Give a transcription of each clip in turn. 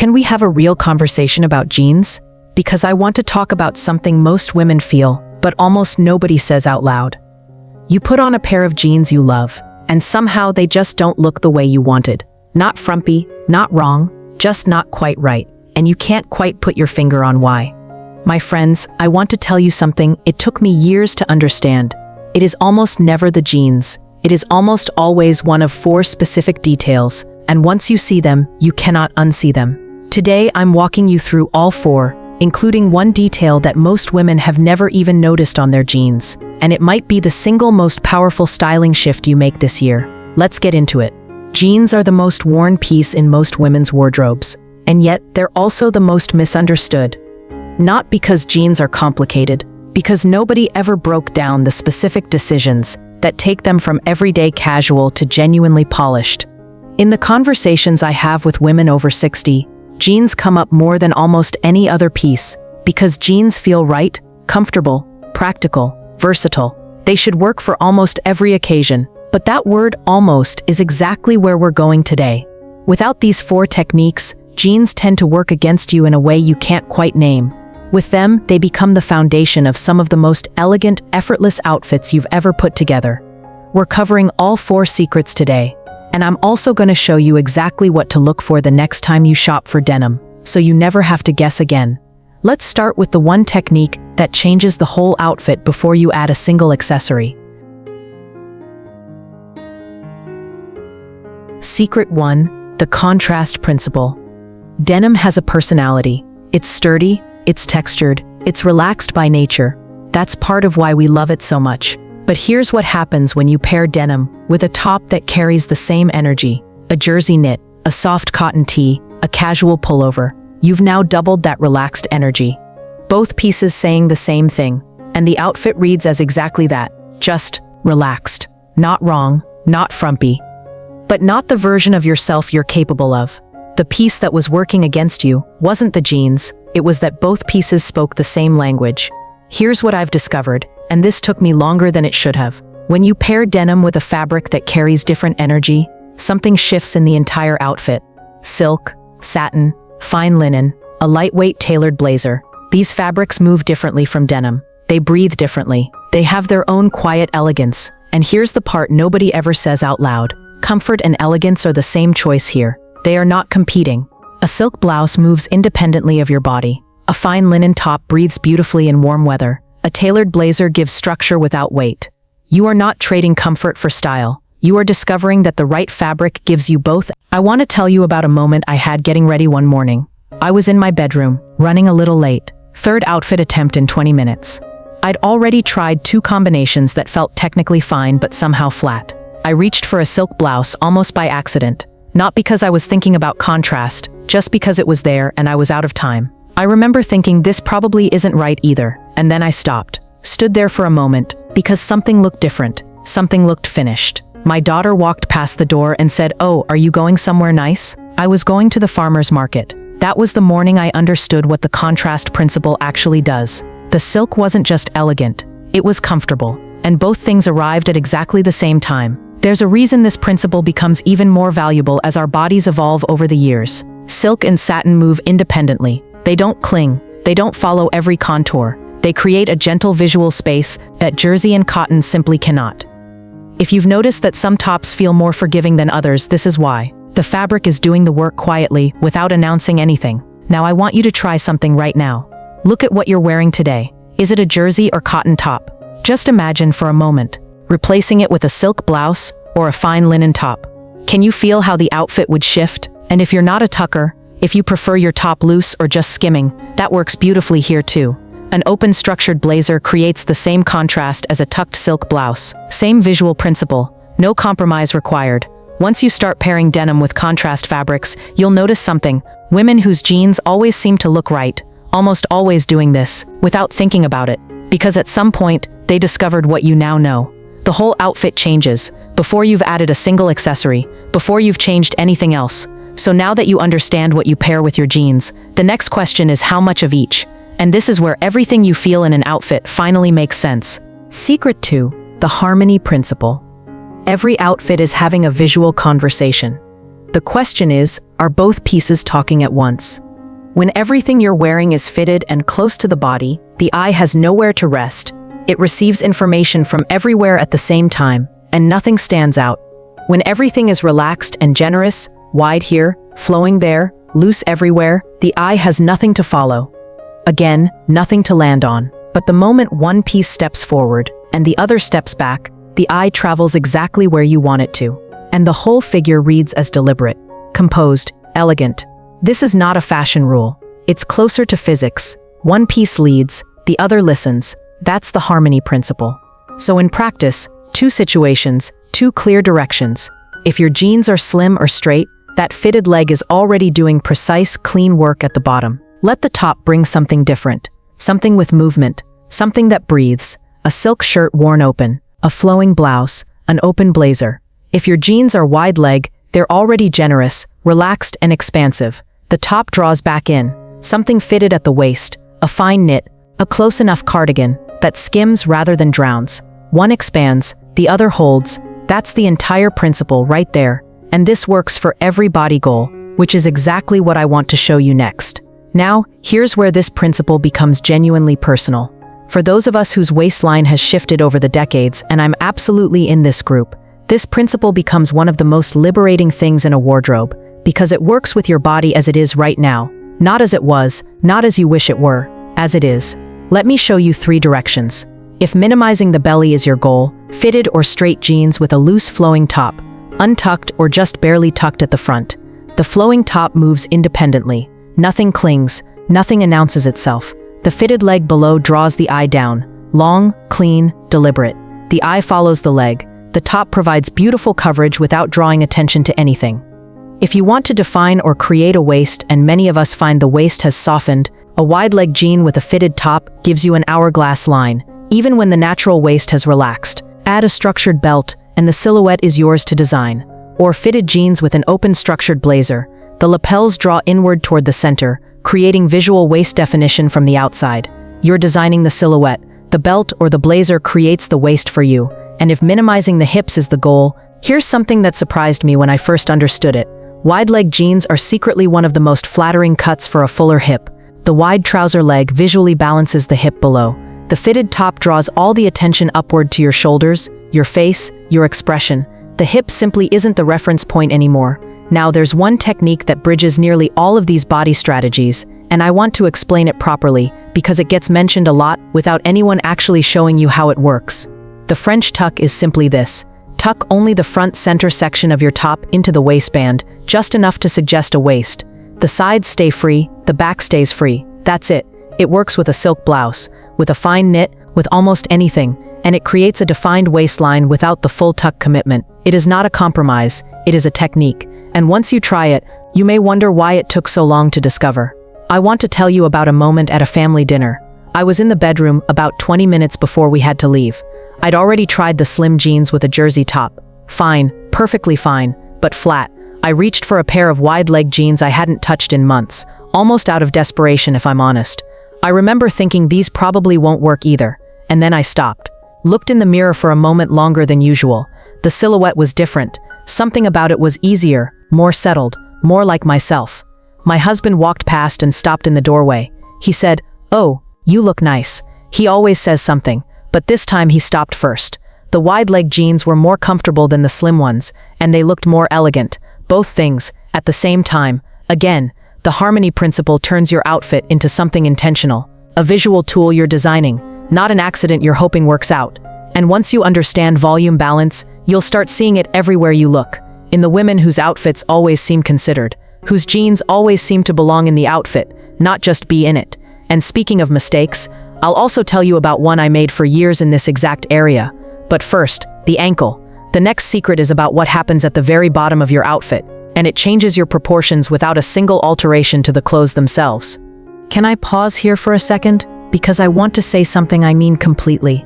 Can we have a real conversation about jeans? Because I want to talk about something most women feel, but almost nobody says out loud. You put on a pair of jeans you love, and somehow they just don't look the way you wanted. Not frumpy, not wrong, just not quite right, and you can't quite put your finger on why. My friends, I want to tell you something it took me years to understand. It is almost never the jeans. It is almost always one of 4 specific details, and once you see them, you cannot unsee them. Today, I'm walking you through all 4, including one detail that most women have never even noticed on their jeans, and it might be the single most powerful styling shift you make this year. Let's get into it. Jeans are the most worn piece in most women's wardrobes, and yet they're also the most misunderstood. Not because jeans are complicated, because nobody ever broke down the specific decisions that take them from everyday casual to genuinely polished. In the conversations I have with women over 60, jeans come up more than almost any other piece, because jeans feel right, comfortable, practical, versatile. They should work for almost every occasion, but that word almost is exactly where we're going today. Without these 4 techniques, jeans tend to work against you in a way you can't quite name. With them, they become the foundation of some of the most elegant, effortless outfits you've ever put together. We're covering all 4 secrets today, and I'm also going to show you exactly what to look for the next time you shop for denim, so you never have to guess again. Let's start with the one technique that changes the whole outfit before you add a single accessory. Secret 1: the contrast principle. Denim has a personality. It's sturdy, it's textured, it's relaxed by nature. That's part of why we love it so much. But here's what happens when you pair denim with a top that carries the same energy. A jersey knit, a soft cotton tee, a casual pullover. You've now doubled that relaxed energy. Both pieces saying the same thing, and the outfit reads as exactly that. Just relaxed. Not wrong, not frumpy. But not the version of yourself you're capable of. The piece that was working against you wasn't the jeans, it was that both pieces spoke the same language. Here's what I've discovered, and this took me longer than it should have. When you pair denim with a fabric that carries different energy, something shifts in the entire outfit. Silk, satin, fine linen, a lightweight tailored blazer. These fabrics move differently from denim. They breathe differently. They have their own quiet elegance. And here's the part nobody ever says out loud. Comfort and elegance are the same choice here. They are not competing. A silk blouse moves independently of your body. A fine linen top breathes beautifully in warm weather. A tailored blazer gives structure without weight. You are not trading comfort for style. You are discovering that the right fabric gives you both. I want to tell you about a moment I had getting ready one morning. I was in my bedroom, running a little late. 3rd outfit attempt in 20 minutes. I'd already tried 2 combinations that felt technically fine but somehow flat. I reached for a silk blouse almost by accident. Not because I was thinking about contrast, just because it was there and I was out of time. I remember thinking this probably isn't right either, and then I stopped. Stood there for a moment, because something looked different, something looked finished. My daughter walked past the door and said, "Oh, are you going somewhere nice?" I was going to the farmer's market. That was the morning I understood what the contrast principle actually does. The silk wasn't just elegant, it was comfortable, and both things arrived at exactly the same time. There's a reason this principle becomes even more valuable as our bodies evolve over the years. Silk and satin move independently. They don't cling. They don't follow every contour. They create a gentle visual space that jersey and cotton simply cannot. If you've noticed that some tops feel more forgiving than others, this is why. The fabric is doing the work quietly, without announcing anything. Now I want you to try something right now. Look at what you're wearing today. Is it a jersey or cotton top? Just imagine for a moment, replacing it with a silk blouse or a fine linen top. Can you feel how the outfit would shift? And if you're not a tucker, if you prefer your top loose or just skimming, that works beautifully here too. An open structured blazer creates the same contrast as a tucked silk blouse. Same visual principle, no compromise required. Once you start pairing denim with contrast fabrics, you'll notice something. Women whose jeans always seem to look right, almost always doing this, without thinking about it, because at some point, they discovered what you now know. The whole outfit changes, before you've added a single accessory, before you've changed anything else. So now that you understand what you pair with your jeans, the next question is how much of each. And this is where everything you feel in an outfit finally makes sense. Secret 2: the harmony principle. Every outfit is having a visual conversation. The question is, are both pieces talking at once? When everything you're wearing is fitted and close to the body, the eye has nowhere to rest. It receives information from everywhere at the same time, and nothing stands out. When everything is relaxed and generous, wide here, flowing there, loose everywhere, the eye has nothing to follow. Again, nothing to land on. But the moment one piece steps forward and the other steps back, the eye travels exactly where you want it to. And the whole figure reads as deliberate, composed, elegant. This is not a fashion rule. It's closer to physics. One piece leads, the other listens. That's the harmony principle. So in practice, two situations, two clear directions. If your jeans are slim or straight, that fitted leg is already doing precise, clean work at the bottom. Let the top bring something different, something with movement, something that breathes, a silk shirt worn open, a flowing blouse, an open blazer. If your jeans are wide leg, they're already generous, relaxed and expansive. The top draws back in, something fitted at the waist, a fine knit, a close enough cardigan that skims rather than drowns. One expands, the other holds. That's the entire principle right there. And this works for every body goal, which is exactly what I want to show you next. Now, here's where this principle becomes genuinely personal. For those of us whose waistline has shifted over the decades, and I'm absolutely in this group, this principle becomes one of the most liberating things in a wardrobe, because it works with your body as it is right now, not as it was, not as you wish it were, as it is. Let me show you 3 directions. If minimizing the belly is your goal, fitted or straight jeans with a loose flowing top, untucked or just barely tucked at the front. The flowing top moves independently. Nothing clings, nothing announces itself. The fitted leg below draws the eye down. Long, clean, deliberate. The eye follows the leg. The top provides beautiful coverage without drawing attention to anything. If you want to define or create a waist, and many of us find the waist has softened, a wide leg jean with a fitted top gives you an hourglass line, even when the natural waist has relaxed. Add a structured belt, and the silhouette is yours to design. Or fitted jeans with an open structured blazer. The lapels draw inward toward the center, creating visual waist definition from the outside. You're designing the silhouette. The belt or the blazer creates the waist for you. And if minimizing the hips is the goal, here's something that surprised me when I first understood it. Wide leg jeans are secretly one of the most flattering cuts for a fuller hip. The wide trouser leg visually balances the hip below. The fitted top draws all the attention upward to your shoulders, your face, your expression. The hip simply isn't the reference point anymore. Now there's one technique that bridges nearly all of these body strategies, and I want to explain it properly because it gets mentioned a lot without anyone actually showing you how it works. The French tuck is simply this. Tuck only the front center section of your top into the waistband, just enough to suggest a waist. The sides stay free, the back stays free. That's it. It works with a silk blouse, with a fine knit, with almost anything, and it creates a defined waistline without the full tuck commitment. It is not a compromise, it is a technique. And once you try it, you may wonder why it took so long to discover. I want to tell you about a moment at a family dinner. I was in the bedroom about 20 minutes before we had to leave. I'd already tried the slim jeans with a jersey top. Fine, perfectly fine, but flat. I reached for a pair of wide leg jeans I hadn't touched in months, almost out of desperation if I'm honest. I remember thinking these probably won't work either, and then I stopped. Looked in the mirror for a moment longer than usual. The silhouette was different. Something about it was easier, more settled, more like myself. My husband walked past and stopped in the doorway. He said, "Oh, you look nice." He always says something, but this time he stopped first. The wide leg jeans were more comfortable than the slim ones, and they looked more elegant. Both things, at the same time. Again, the harmony principle turns your outfit into something intentional. A visual tool you're designing, not an accident you're hoping works out. And once you understand volume balance, you'll start seeing it everywhere you look. In the women whose outfits always seem considered, whose jeans always seem to belong in the outfit, not just be in it. And speaking of mistakes, I'll also tell you about one I made for years in this exact area. But first, the ankle. The next secret is about what happens at the very bottom of your outfit, and it changes your proportions without a single alteration to the clothes themselves. Can I pause here for a second? Because I want to say something I mean completely.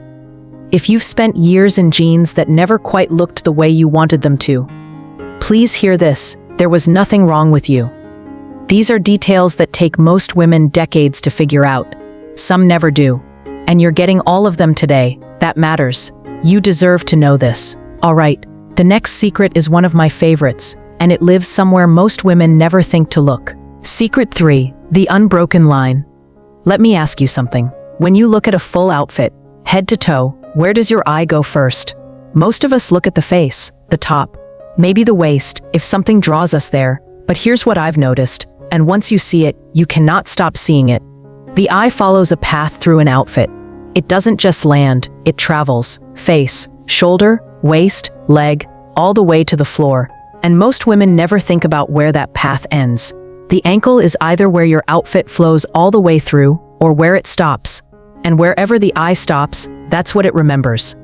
If you've spent years in jeans that never quite looked the way you wanted them to, please hear this. There was nothing wrong with you. These are details that take most women decades to figure out. Some never do. And you're getting all of them today. That matters. You deserve to know this. All right, the next secret is one of my favorites. and it lives somewhere most women never think to look. Secret 3. The unbroken line. Let me ask you something. When you look at a full outfit, head to toe, where does your eye go first? Most of us look at the face, the top, maybe the waist, if something draws us there. But here's what I've noticed, and once you see it, you cannot stop seeing it. The eye follows a path through an outfit. It doesn't just land, it travels. Face, shoulder, waist, leg, all the way to the floor. And most women never think about where that path ends. The ankle is either where your outfit flows all the way through, or where it stops. And wherever the eye stops, that's what it remembers.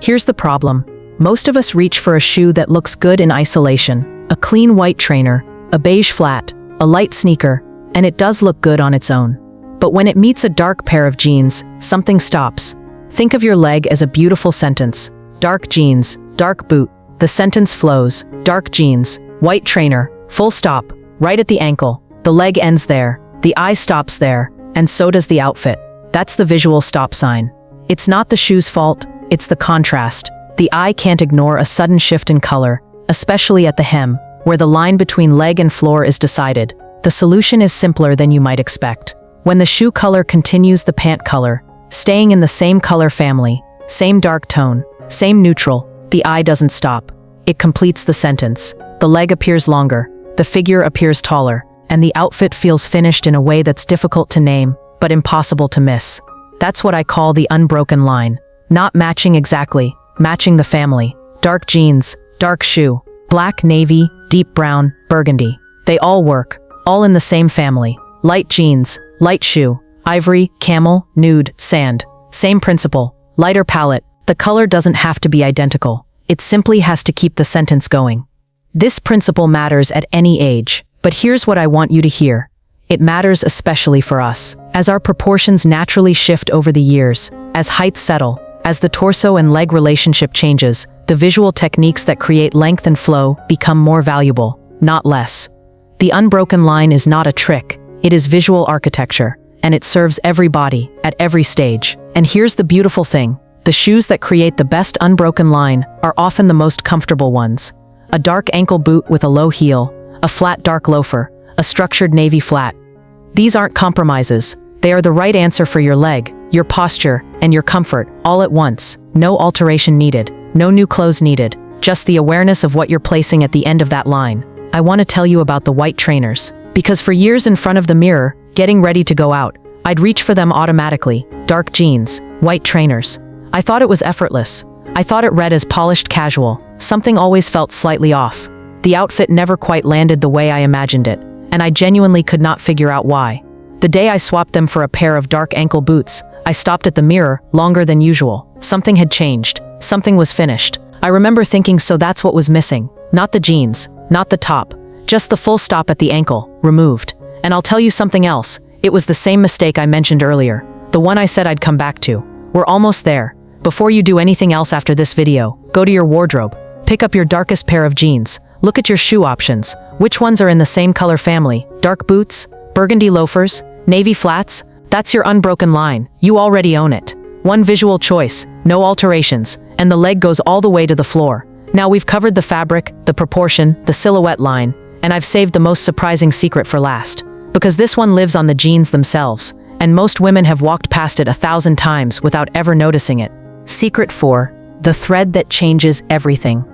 Here's the problem. Most of us reach for a shoe that looks good in isolation. A clean white trainer, a beige flat, a light sneaker, and it does look good on its own. But when it meets a dark pair of jeans, something stops. Think of your leg as a beautiful sentence. Dark jeans, dark boot. The sentence flows. Dark jeans, white trainer, full stop, right at the ankle. The leg ends there. The eye stops there. And so does the outfit. That's the visual stop sign. It's not the shoe's fault, it's the contrast. The eye can't ignore a sudden shift in color, especially at the hem, where the line between leg and floor is decided. The solution is simpler than you might expect. When the shoe color continues the pant color, staying in the same color family, same dark tone, same neutral, the eye doesn't stop. It completes the sentence. The leg appears longer, the figure appears taller, and the outfit feels finished in a way that's difficult to name, but impossible to miss. That's what I call the unbroken line. Not matching exactly, matching the family. Dark jeans, dark shoe, black, navy, deep brown, burgundy. They all work, all in the same family. Light jeans, light shoe, ivory, camel, nude, sand. Same principle, lighter palette. The color doesn't have to be identical. It simply has to keep the sentence going. This principle matters at any age, but here's what I want you to hear. It matters especially for us, as our proportions naturally shift over the years, as heights settle, as the torso and leg relationship changes, the visual techniques that create length and flow become more valuable, not less. The unbroken line is not a trick, it is visual architecture, and it serves every body, at every stage. And here's the beautiful thing, the shoes that create the best unbroken line are often the most comfortable ones. A dark ankle boot with a low heel, a flat dark loafer, a structured navy flat. These aren't compromises, they are the right answer for your leg, your posture, and your comfort, all at once. No alteration needed, no new clothes needed, just the awareness of what you're placing at the end of that line. I want to tell you about the white trainers, because for years in front of the mirror, getting ready to go out, I'd reach for them automatically. Dark jeans, white trainers. I thought it was effortless. I thought it read as polished casual. Something always felt slightly off. The outfit never quite landed the way I imagined it, and I genuinely could not figure out why. The day I swapped them for a pair of dark ankle boots, I stopped at the mirror longer than usual. Something had changed. Something was finished. I remember thinking, so that's what was missing. Not the jeans, not the top, just the full stop at the ankle, removed. And I'll tell you something else. It was the same mistake I mentioned earlier. The one I said I'd come back to. We're almost there. Before you do anything else after this video, go to your wardrobe. Pick up your darkest pair of jeans. Look at your shoe options. Which ones are in the same color family? Dark boots? Burgundy loafers? Navy flats? That's your unbroken line. You already own it. One visual choice, no alterations, and the leg goes all the way to the floor. Now we've covered the fabric, the proportion, the silhouette line, and I've saved the most surprising secret for last. Because this one lives on the jeans themselves, and most women have walked past it 1,000 times without ever noticing it. Secret 4. The thread that changes everything.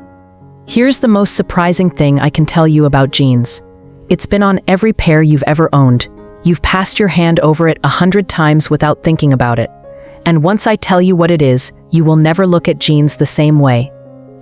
Here's the most surprising thing I can tell you about jeans. It's been on every pair you've ever owned. You've passed your hand over it 100 times without thinking about it. And once I tell you what it is, you will never look at jeans the same way.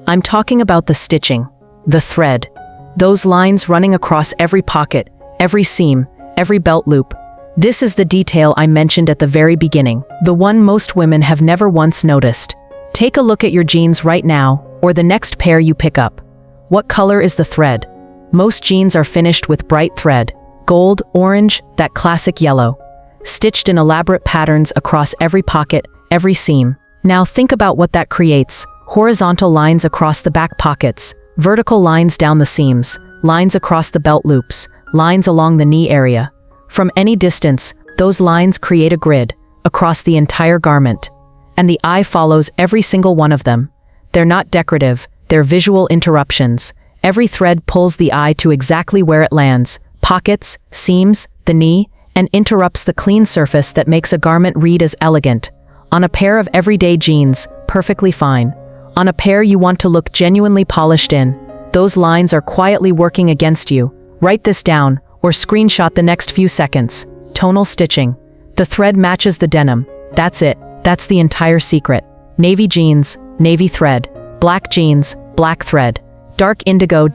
I'm talking about the stitching, the thread. Those lines running across every pocket, every seam, every belt loop. This is the detail I mentioned at the very beginning, the one most women have never once noticed. Take a look at your jeans right now, or the next pair you pick up. What color is the thread? Most jeans are finished with bright thread, gold, orange, that classic yellow, stitched in elaborate patterns across every pocket, every seam. Now think about what that creates. Horizontal lines across the back pockets, vertical lines down the seams, lines across the belt loops, lines along the knee area. From any distance, those lines create a grid across the entire garment. And the eye follows every single one of them. They're not decorative, they're visual interruptions. Every thread pulls the eye to exactly where it lands, pockets, seams, the knee, and interrupts the clean surface that makes a garment read as elegant. On a pair of everyday jeans, perfectly fine. On a pair you want to look genuinely polished in, those lines are quietly working against you. Write this down, or screenshot the next few seconds. Tonal stitching. The thread matches the denim. That's it. That's the entire secret. Navy jeans, navy thread. Black jeans, black thread. Dark indigo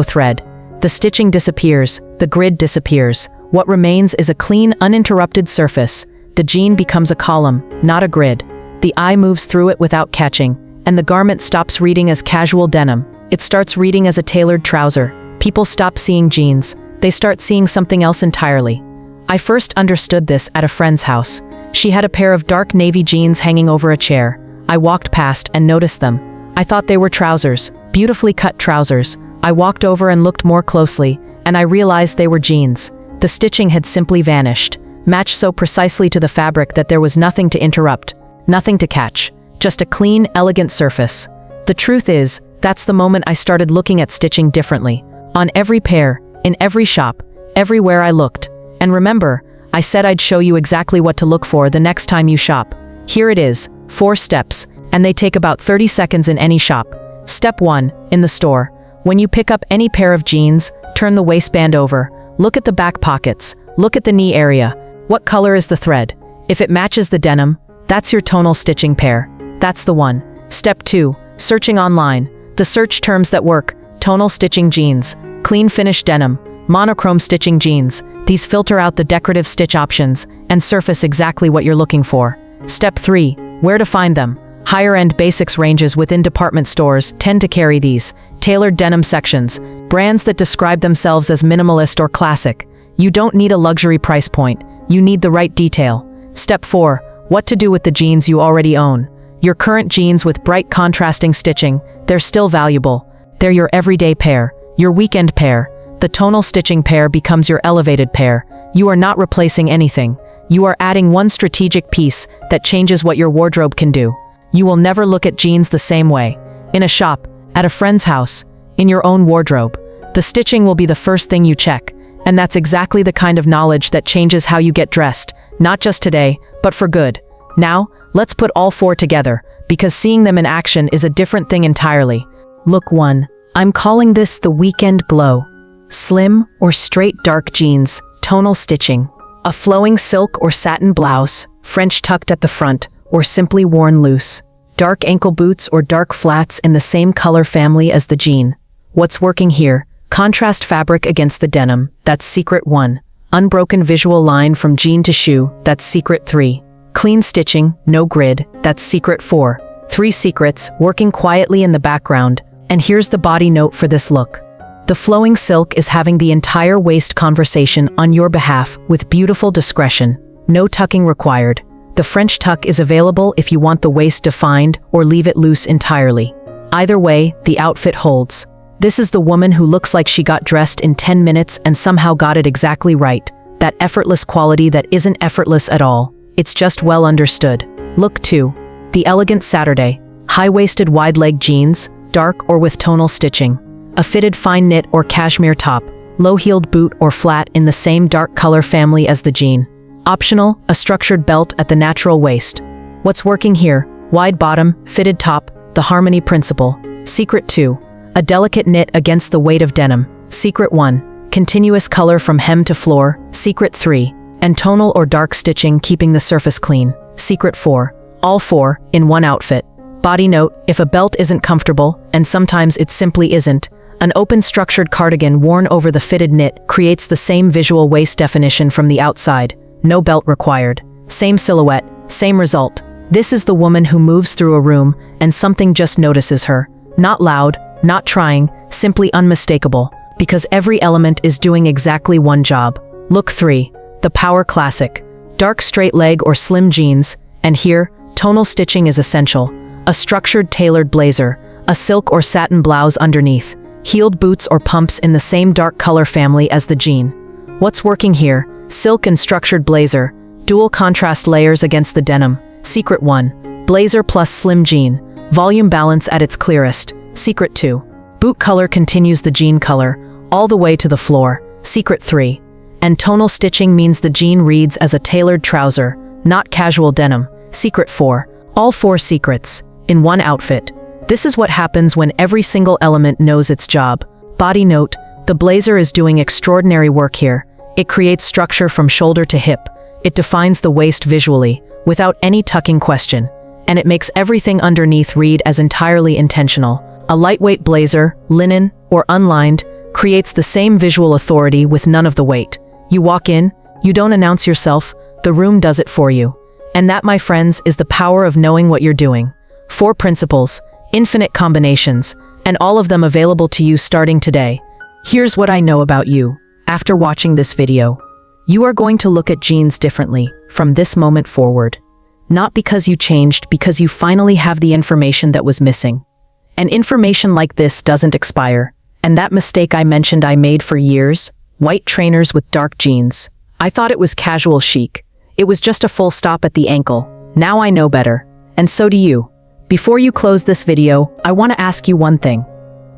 thread. The stitching disappears, the grid disappears. What remains is a clean, uninterrupted surface. The jean becomes a column, not a grid. The eye moves through it without catching, and the garment stops reading as casual denim. It starts reading as a tailored trouser. People stop seeing jeans. They start seeing something else entirely. I first understood this at a friend's house. She had a pair of dark navy jeans hanging over a chair. I walked past and noticed them. I thought they were trousers, beautifully cut trousers. I walked over and looked more closely, and I realized they were jeans. The stitching had simply vanished, matched so precisely to the fabric that there was nothing to interrupt, nothing to catch, just a clean, elegant surface. The truth is, that's the moment I started looking at stitching differently. On every pair, in every shop, everywhere I looked. And remember, I said I'd show you exactly what to look for the next time you shop. Here it is, 4 steps, and they take about 30 seconds in any shop. Step 1, in the store. When you pick up any pair of jeans, turn the waistband over. Look at the back pockets. Look at the knee area. What color is the thread? If it matches the denim, that's your tonal stitching pair. That's the one. Step 2, searching online. The search terms that work: tonal stitching jeans, clean finish denim, monochrome stitching jeans. These filter out the decorative stitch options and surface exactly what you're looking for. Step 3, where to find them. Higher-end basics ranges within department stores tend to carry these tailored denim sections, brands that describe themselves as minimalist or classic. You don't need a luxury price point. You need the right detail. Step 4, what to do with the jeans you already own. Your current jeans with bright contrasting stitching, they're still valuable. They're your everyday pair, your weekend pair. The tonal stitching pair becomes your elevated pair. You are not replacing anything. You are adding one strategic piece that changes what your wardrobe can do. You will never look at jeans the same way. In a shop, at a friend's house, in your own wardrobe. The stitching will be the first thing you check, and that's exactly the kind of knowledge that changes how you get dressed, not just today, but for good. Now, let's put all 4 together, because seeing them in action is a different thing entirely. Look 1. I'm calling this the weekend glow. Slim or straight dark jeans, tonal stitching. A flowing silk or satin blouse, French tucked at the front, or simply worn loose. Dark ankle boots or dark flats in the same color family as the jean. What's working here? Contrast fabric against the denim, that's secret 1. Unbroken visual line from jean to shoe, that's secret 3. Clean stitching, no grid, that's secret 4. 3 secrets, working quietly in the background. And here's the body note for this look. The flowing silk is having the entire waist conversation on your behalf with beautiful discretion. No tucking required. The French tuck is available if you want the waist defined or leave it loose entirely. Either way, the outfit holds. This is the woman who looks like she got dressed in 10 minutes and somehow got it exactly right. That effortless quality that isn't effortless at all. It's just well understood. Look 2. The elegant Saturday. High-waisted wide-leg jeans, dark or with tonal stitching. A fitted fine knit or cashmere top. Low-heeled boot or flat in the same dark color family as the jean. Optional, a structured belt at the natural waist. What's working here? Wide bottom, fitted top, the harmony principle. Secret 2. A delicate knit against the weight of denim. Secret 1. Continuous color from hem to floor. Secret 3. And tonal or dark stitching keeping the surface clean. Secret 4. All 4, in one outfit. Body note, if a belt isn't comfortable, and sometimes it simply isn't, an open structured cardigan worn over the fitted knit creates the same visual waist definition from the outside. No belt required. Same silhouette, same result. This is the woman who moves through a room and something just notices her. Not loud, not trying, simply unmistakable. Because every element is doing exactly one job. Look 3. The Power Classic. Dark straight leg or slim jeans, and here, tonal stitching is essential. A structured tailored blazer, a silk or satin blouse underneath, heeled boots or pumps in the same dark color family as the jean. What's working here? Silk and structured blazer, dual contrast layers against the denim. Secret 1. Blazer plus slim jean, volume balance at its clearest. Secret 2. Boot color continues the jean color, all the way to the floor. Secret 3. And tonal stitching means the jean reads as a tailored trouser, not casual denim. Secret 4. All 4 secrets, in one outfit. This is what happens when every single element knows its job. Body note, the blazer is doing extraordinary work here. It creates structure from shoulder to hip. It defines the waist visually, without any tucking question. And it makes everything underneath read as entirely intentional. A lightweight blazer, linen, or unlined, creates the same visual authority with none of the weight. You walk in, you don't announce yourself, the room does it for you. And that, my friends, is the power of knowing what you're doing. 4 principles, infinite combinations, and all of them available to you starting today. Here's what I know about you. After watching this video, you are going to look at jeans differently from this moment forward. Not because you changed, because you finally have the information that was missing. And information like this doesn't expire. And that mistake I mentioned I made for years, white trainers with dark jeans. I thought it was casual chic. It was just a full stop at the ankle. Now I know better. And so do you. Before you close this video, I want to ask you one thing.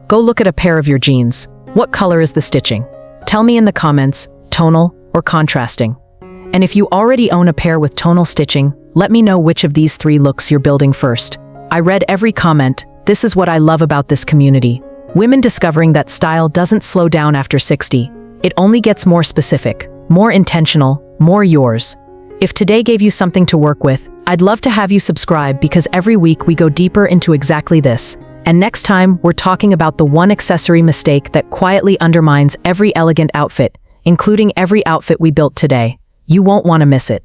Go look at a pair of your jeans. What color is the stitching? Tell me in the comments, tonal or contrasting. And if you already own a pair with tonal stitching, let me know which of these 3 looks you're building first. I read every comment. This is what I love about this community. Women discovering that style doesn't slow down after 60. It only gets more specific, more intentional, more yours. If today gave you something to work with, I'd love to have you subscribe, because every week we go deeper into exactly this. And next time, we're talking about the one accessory mistake that quietly undermines every elegant outfit, including every outfit we built today. You won't want to miss it.